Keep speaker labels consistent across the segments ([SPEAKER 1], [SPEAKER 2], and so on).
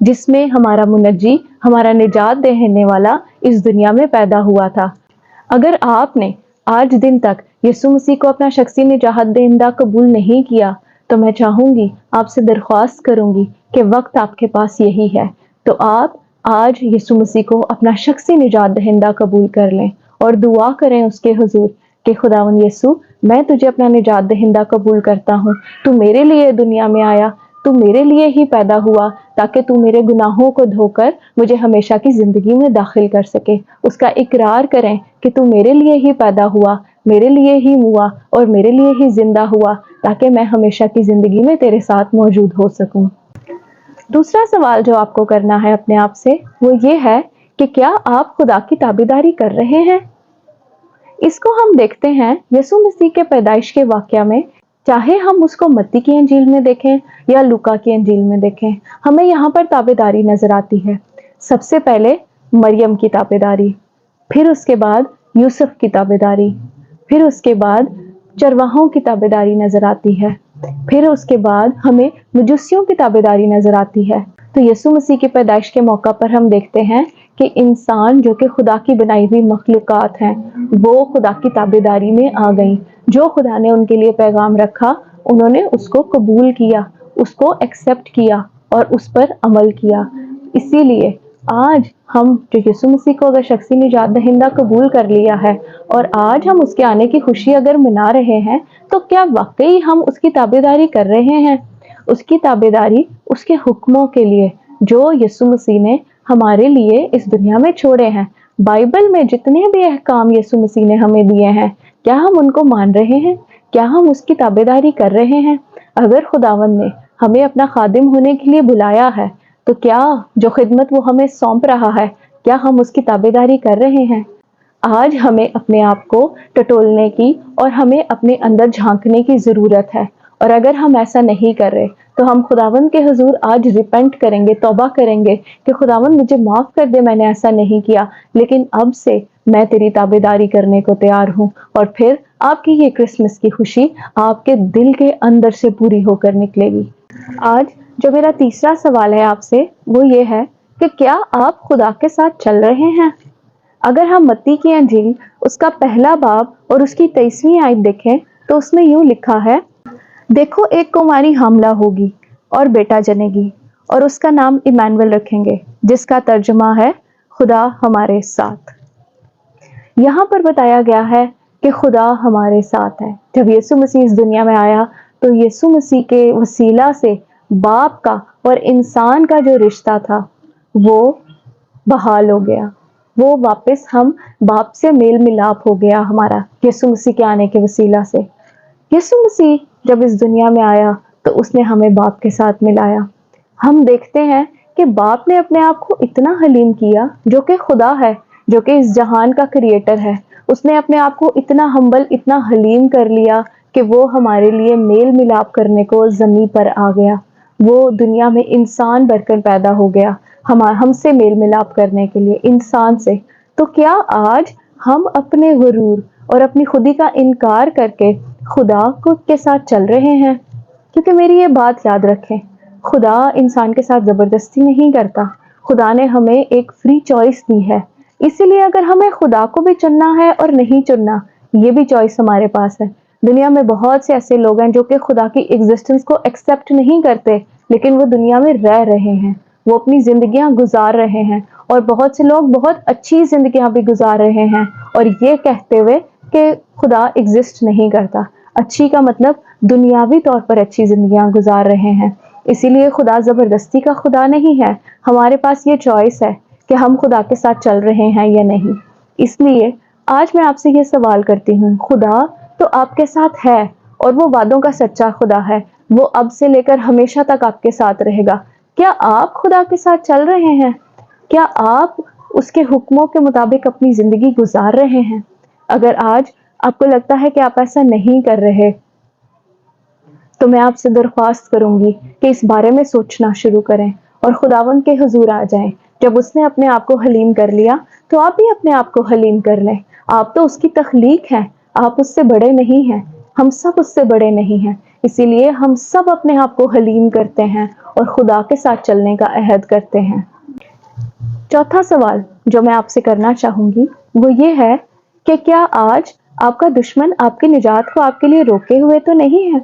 [SPEAKER 1] جس میں ہمارا منجی، ہمارا نجات دینے والا اس دنیا میں پیدا ہوا تھا۔ اگر آپ نے آج دن تک یسوع مسیح کو اپنا شخصی نجات دہندہ قبول نہیں کیا تو میں چاہوں گی، آپ سے درخواست کروں گی کہ وقت آپ کے پاس یہی ہے، تو آپ آج یسوع مسیح کو اپنا شخصی نجات دہندہ قبول کر لیں اور دعا کریں اس کے حضور کہ خداوند یسوع، میں تجھے اپنا نجات دہندہ قبول کرتا ہوں، تو میرے لیے دنیا میں آیا، تو میرے لیے ہی پیدا ہوا تاکہ تو میرے گناہوں کو دھو کر مجھے ہمیشہ کی زندگی میں داخل کر سکے۔ اس کا اقرار کریں کہ تو میرے لیے ہی پیدا ہوا، میرے لیے ہی ہوا اور میرے لیے ہی زندہ ہوا تاکہ میں ہمیشہ کی زندگی میں تیرے ساتھ موجود ہو سکوں۔ دوسرا سوال جو آپ کو کرنا ہے اپنے آپ سے وہ یہ ہے کہ کیا آپ خدا کی تابعداری کر رہے ہیں؟ اس کو ہم دیکھتے ہیں یسوع مسیح کے پیدائش کے واقعہ میں، چاہے ہم اس کو متی کی انجیل میں دیکھیں یا لوکا کی انجیل میں دیکھیں، ہمیں یہاں پر تابعداری نظر آتی ہے۔ سب سے پہلے مریم کی تابعداری، پھر اس کے بعد یوسف کی تابعداری، پھر اس کے بعد چرواہوں کی تابعداری نظر آتی ہے، پھر اس کے بعد ہمیں مجوسیوں کی تابعداری نظر آتی ہے۔ تو یسوع مسیح کی پیدائش کے موقع پر ہم دیکھتے ہیں کہ انسان جو کہ خدا کی بنائی ہوئی مخلوقات ہیں وہ خدا کی تابعداری میں آ گئیں۔ جو خدا نے ان کے لیے پیغام رکھا انہوں نے اس کو قبول کیا، اس کو ایکسپٹ کیا اور اس پر عمل کیا۔ اسی لیے آج ہم جو یسوع مسیح کو اگر شخصی نجات دہندہ قبول کر لیا ہے اور آج ہم اس کے آنے کی خوشی اگر منا رہے ہیں تو کیا واقعی ہم اس کی تابعداری کر رہے ہیں؟ اس کی تابعداری اس کے حکموں کے لیے جو یسوع مسیح نے ہمارے لیے اس دنیا میں چھوڑے ہیں۔ بائبل میں جتنے بھی احکام یسوع مسیح نے ہمیں دیے ہیں، کیا ہم ان کو مان رہے ہیں؟ کیا ہم اس کی تابعداری کر رہے ہیں؟ اگر خداوند نے ہمیں اپنا خادم ہونے کے لیے بلایا ہے تو کیا جو خدمت وہ ہمیں سونپ رہا ہے کیا ہم اس کی تابعداری کر رہے ہیں؟ آج ہمیں اپنے آپ کو ٹٹولنے کی اور ہمیں اپنے اندر جھانکنے کی ضرورت ہے، اور اگر ہم ایسا نہیں کر رہے تو ہم خداوند کے حضور آج ریپنٹ کریں گے، توبہ کریں گے کہ خداوند مجھے معاف کر دے، میں نے ایسا نہیں کیا، لیکن اب سے میں تیری تابعداری کرنے کو تیار ہوں، اور پھر آپ کی یہ کرسمس کی خوشی آپ کے دل کے اندر سے پوری ہو کر نکلے گی۔ آج جو میرا تیسرا سوال ہے آپ سے وہ یہ ہے کہ کیا آپ خدا کے ساتھ چل رہے ہیں؟ اگر ہم متی کی انجیل اس کا پہلا باب اور اس کی 23ویں آیت دیکھیں تو اس میں یوں لکھا ہے، دیکھو ایک کماری حاملہ ہوگی اور بیٹا جنے گی اور اس کا نام ایمانویل رکھیں گے، جس کا ترجمہ ہے خدا ہمارے ساتھ۔ یہاں پر بتایا گیا ہے کہ خدا ہمارے ساتھ ہے۔ جب یسوع مسیح اس دنیا میں آیا تو یسوع مسیح کے وسیلہ سے باپ کا اور انسان کا جو رشتہ تھا وہ بحال ہو گیا، وہ واپس ہم باپ سے میل ملاپ ہو گیا ہمارا یسوع مسیح کے آنے کے وسیلہ سے۔ یسوع مسیح جب اس دنیا میں آیا تو اس نے ہمیں باپ کے ساتھ ملایا۔ ہم دیکھتے ہیں کہ باپ نے اپنے آپ کو اتنا حلیم کیا، جو کہ خدا ہے، جو کہ اس جہان کا کریٹر ہے، اس نے اپنے آپ کو اتنا ہمبل، اتنا حلیم کر لیا کہ وہ ہمارے لیے میل ملاپ کرنے کو زمین پر آ گیا۔ وہ دنیا میں انسان بن کر پیدا ہو گیا ہم سے میل ملاپ کرنے کے لیے، انسان سے۔ تو کیا آج ہم اپنے غرور اور اپنی خودی کا انکار کر کے خدا کے ساتھ چل رہے ہیں؟ کیونکہ میری یہ بات یاد رکھیں، خدا انسان کے ساتھ زبردستی نہیں کرتا، خدا نے ہمیں ایک فری چوائس دی ہے، اسی لیے اگر ہمیں خدا کو بھی چننا ہے اور نہیں چننا، یہ بھی چوائس ہمارے پاس ہے۔ دنیا میں بہت سے ایسے لوگ ہیں جو کہ خدا کی ایگزسٹنس کو ایکسپٹ نہیں کرتے، لیکن وہ دنیا میں رہ رہے ہیں، وہ اپنی زندگیاں گزار رہے ہیں، اور بہت سے لوگ بہت اچھی زندگیاں بھی گزار رہے ہیں، اور یہ کہتے ہوئے کہ خدا ایگزسٹ نہیں کرتا۔ اچھی کا مطلب دنیاوی طور پر اچھی زندگیاں گزار رہے ہیں۔ اسی لیے خدا زبردستی کا خدا نہیں ہے، ہمارے پاس یہ چوائس ہے کہ ہم خدا کے ساتھ چل رہے ہیں یا نہیں۔ اس لیے آج میں آپ سے یہ سوال کرتی ہوں، خدا تو آپ کے ساتھ ہے اور وہ وعدوں کا سچا خدا ہے، وہ اب سے لے کر ہمیشہ تک آپ کے ساتھ رہے گا۔ کیا آپ خدا کے ساتھ چل رہے ہیں؟ کیا آپ اس کے حکموں کے مطابق اپنی زندگی گزار رہے ہیں؟ اگر آج آپ کو لگتا ہے کہ آپ ایسا نہیں کر رہے تو میں آپ سے درخواست کروں گی کہ اس بارے میں سوچنا شروع کریں اور خداوند کے حضور آ جائیں۔ جب اس نے اپنے آپ کو حلیم کر لیا تو آپ بھی اپنے آپ کو حلیم کر لیں۔ آپ تو اس کی تخلیق ہیں، آپ اس سے بڑے نہیں ہیں، ہم سب اس سے بڑے نہیں ہیں، اسی لیے ہم سب اپنے آپ کو حلیم کرتے ہیں اور خدا کے ساتھ چلنے کا عہد کرتے ہیں۔ چوتھا سوال جو میں آپ سے کرنا چاہوں گی وہ یہ ہے کہ کیا آج آپ کا دشمن آپ کی نجات کو آپ کے لیے روکے ہوئے تو نہیں ہے؟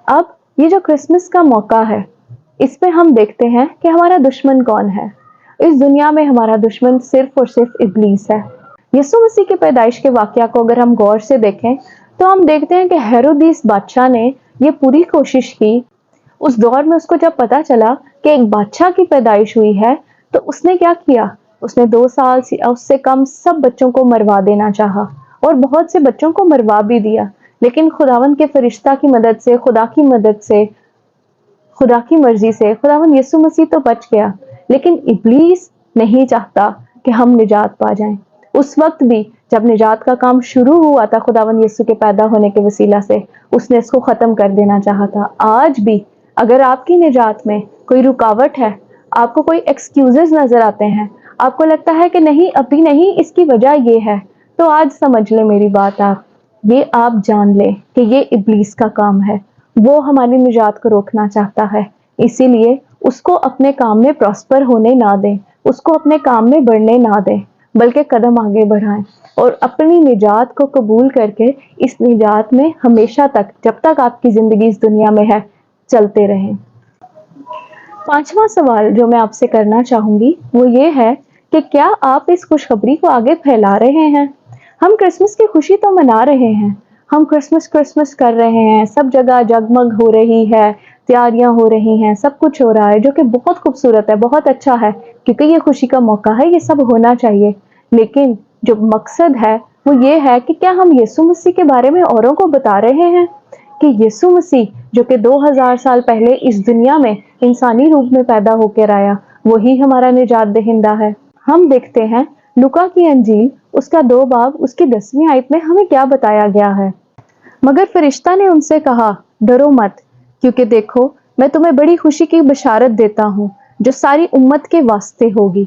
[SPEAKER 1] اب یہ جو کرسمس کا موقع ہے اس میں ہم دیکھتے ہیں کہ ہمارا دشمن کون ہے۔ اس دنیا میں ہمارا دشمن صرف اور صرف ابلیس ہے۔ یسوع مسیح کی پیدائش کے واقعہ کو اگر ہم غور سے دیکھیں تو ہم دیکھتے ہیں کہ ہیرودیس بادشاہ نے یہ پوری کوشش کی، اس دور میں اس کو جب پتا چلا کہ ایک بادشاہ کی پیدائش ہوئی ہے تو اس نے کیا کیا؟ اس نے 2 سال اس سے کم سب بچوں کو مروا دینا چاہا اور بہت سے بچوں کو مروا بھی دیا، لیکن خداوند کے فرشتہ کی مدد سے، خدا کی مدد سے، خدا کی مرضی سے خداوند یسوع مسیح تو بچ گیا، لیکن ابلیس نہیں چاہتا کہ ہم نجات پا جائیں۔ اس وقت بھی جب نجات کا کام شروع ہوا تھا خداوند یسوع کے پیدا ہونے کے وسیلہ سے، اس نے اس کو ختم کر دینا چاہا تھا۔ آج بھی اگر آپ کی نجات میں کوئی رکاوٹ ہے، آپ کو کوئی ایکسکیوزز نظر آتے ہیں، آپ کو لگتا ہے کہ نہیں ابھی نہیں، اس کی وجہ یہ ہے، تو آج سمجھ لیں میری بات، آپ جان لیں کہ یہ ابلیس کا کام ہے۔ وہ ہماری نجات کو روکنا چاہتا ہے، اسی لیے اس کو اپنے کام میں پراسپر ہونے نہ دیں، اس کو اپنے کام میں بڑھنے نہ دیں، بلکہ قدم آگے بڑھائیں اور اپنی نجات کو قبول کر کے اس نجات میں ہمیشہ تک، جب تک آپ کی زندگی اس دنیا میں ہے، چلتے رہیں۔ پانچواں سوال جو میں آپ سے کرنا چاہوں گی وہ یہ ہے کہ کیا آپ اس خوشخبری کو آگے پھیلا رہے ہیں؟ ہم کرسمس کی خوشی تو منا رہے ہیں، ہم کرسمس کر رہے ہیں، سب جگہ جگمگ ہو رہی ہے، تیاریاں ہو رہی ہیں، سب کچھ ہو رہا ہے جو کہ بہت خوبصورت ہے، بہت اچھا ہے، کیونکہ یہ خوشی کا موقع ہے، یہ سب ہونا چاہیے۔ لیکن جو مقصد ہے وہ یہ ہے کہ کیا ہم یسوع مسیح کے بارے میں اوروں کو بتا رہے ہیں کہ یسوع مسیح جو کہ 2000 سال پہلے اس دنیا میں انسانی روپ میں پیدا ہو کر آیا، وہی ہمارا نجات دہندہ ہے۔ ہم دیکھتے ہیں لوکا کی انجیل اس کا 2 باب اس کی 10ویں آیت میں ہمیں کیا بتایا گیا ہے۔ مگر فرشتہ نے ان سے کہا، ڈرو مت، کیونکہ دیکھو میں تمہیں بڑی خوشی کی بشارت دیتا ہوں جو ساری امت کے واسطے ہوگی۔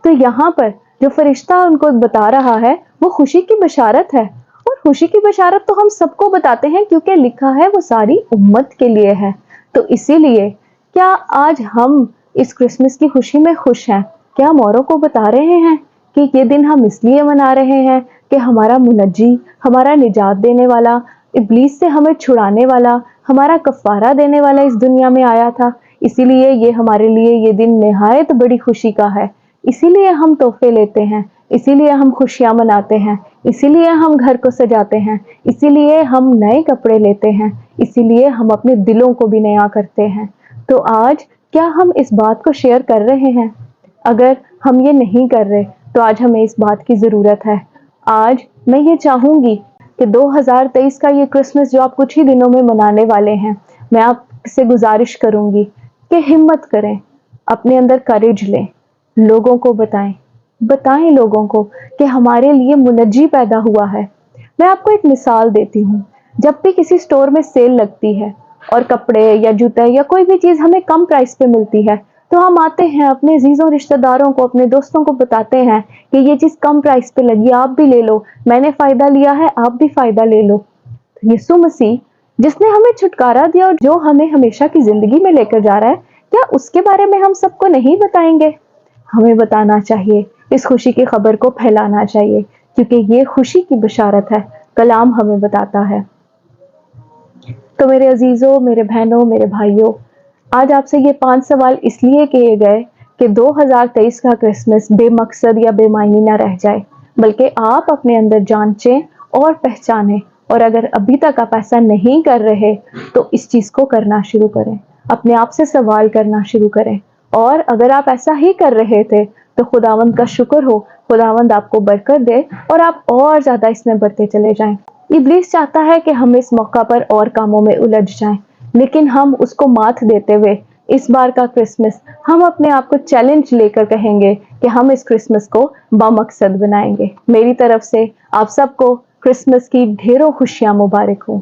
[SPEAKER 1] تو یہاں پر جو فرشتہ ان کو بتا رہا ہے وہ خوشی کی بشارت ہے، اور خوشی کی بشارت تو ہم سب کو بتاتے ہیں کیونکہ لکھا ہے وہ ساری امت کے لیے ہے۔ تو اسی لیے کیا آج ہم اس کرسمس کی خوشی میں خوش ہیں؟ کیا ہم اوروں کو بتا رہے ہیں کہ یہ دن ہم اس لیے منا رہے ہیں کہ ہمارا منجی، ہمارا نجات دینے والا، ابلیس سے ہمیں چھڑانے والا، ہمارا کفارہ دینے والا اس دنیا میں آیا تھا، اسی لیے یہ ہمارے لیے یہ دن نہایت بڑی خوشی کا ہے، اسی لیے ہم تحفے لیتے ہیں، اسی لیے ہم خوشیاں مناتے ہیں، اسی لیے ہم گھر کو سجاتے ہیں، اسی لیے ہم نئے کپڑے لیتے ہیں، اسی لیے ہم اپنے دلوں کو بھی نیا کرتے ہیں۔ تو آج کیا ہم اس بات کو شیئر کر رہے ہیں؟ اگر ہم یہ نہیں کر رہے تو آج ہمیں اس بات کی ضرورت ہے۔ آج میں یہ چاہوں گی کہ 2023 کا یہ کرسمس جو آپ کچھ ہی دنوں میں منانے والے ہیں، میں آپ سے گزارش کروں گی کہ ہمت کریں، اپنے اندر کریج لیں، لوگوں کو بتائیں لوگوں کو کہ ہمارے لیے منجی پیدا ہوا ہے۔ میں آپ کو ایک مثال دیتی ہوں، جب بھی کسی سٹور میں سیل لگتی ہے اور کپڑے یا جوتے یا کوئی بھی چیز ہمیں کم پرائس پہ ملتی ہے تو ہم آتے ہیں اپنے عزیزوں رشتہ داروں کو، اپنے دوستوں کو بتاتے ہیں کہ یہ چیز کم پرائس پہ لگی، آپ بھی لے لو، میں نے فائدہ لیا ہے، آپ بھی فائدہ لے لو۔ یسوع مسیح جس نے ہمیں چھٹکارا دیا اور جو ہمیں ہمیشہ کی زندگی میں لے کر جا رہا ہے، کیا اس کے بارے میں ہم سب کو نہیں بتائیں گے؟ ہمیں بتانا چاہیے، اس خوشی کی خبر کو پھیلانا چاہیے، کیونکہ یہ خوشی کی بشارت ہے، کلام ہمیں بتاتا ہے۔ تو میرے عزیزوں، میرے بہنوں، میرے بھائیوں، آج آپ سے یہ 5 سوال اس لیے کیے گئے کہ 2023 کا کرسمس بے مقصد یا بے معنی نہ رہ جائے، بلکہ آپ اپنے اندر جانچیں اور پہچانیں، اور اگر ابھی تک آپ ایسا نہیں کر رہے تو اس چیز کو کرنا شروع کریں، اپنے آپ سے سوال کرنا شروع کریں، اور اگر آپ ایسا ہی کر رہے تھے تو خداوند کا شکر ہو، خداوند آپ کو برکت دے اور آپ اور زیادہ اس میں بڑھتے چلے جائیں۔ ابلیس چاہتا ہے کہ ہم اس موقع پر اور کاموں میں الجھ جائیں، لیکن ہم اس کو مات دیتے ہوئے اس بار کا کرسمس ہم اپنے آپ کو چیلنج لے کر کہیں گے کہ ہم اس کرسمس کو بامقصد بنائیں گے۔ میری طرف سے آپ سب کو کرسمس کی ڈھیروں خوشیاں مبارک ہوں۔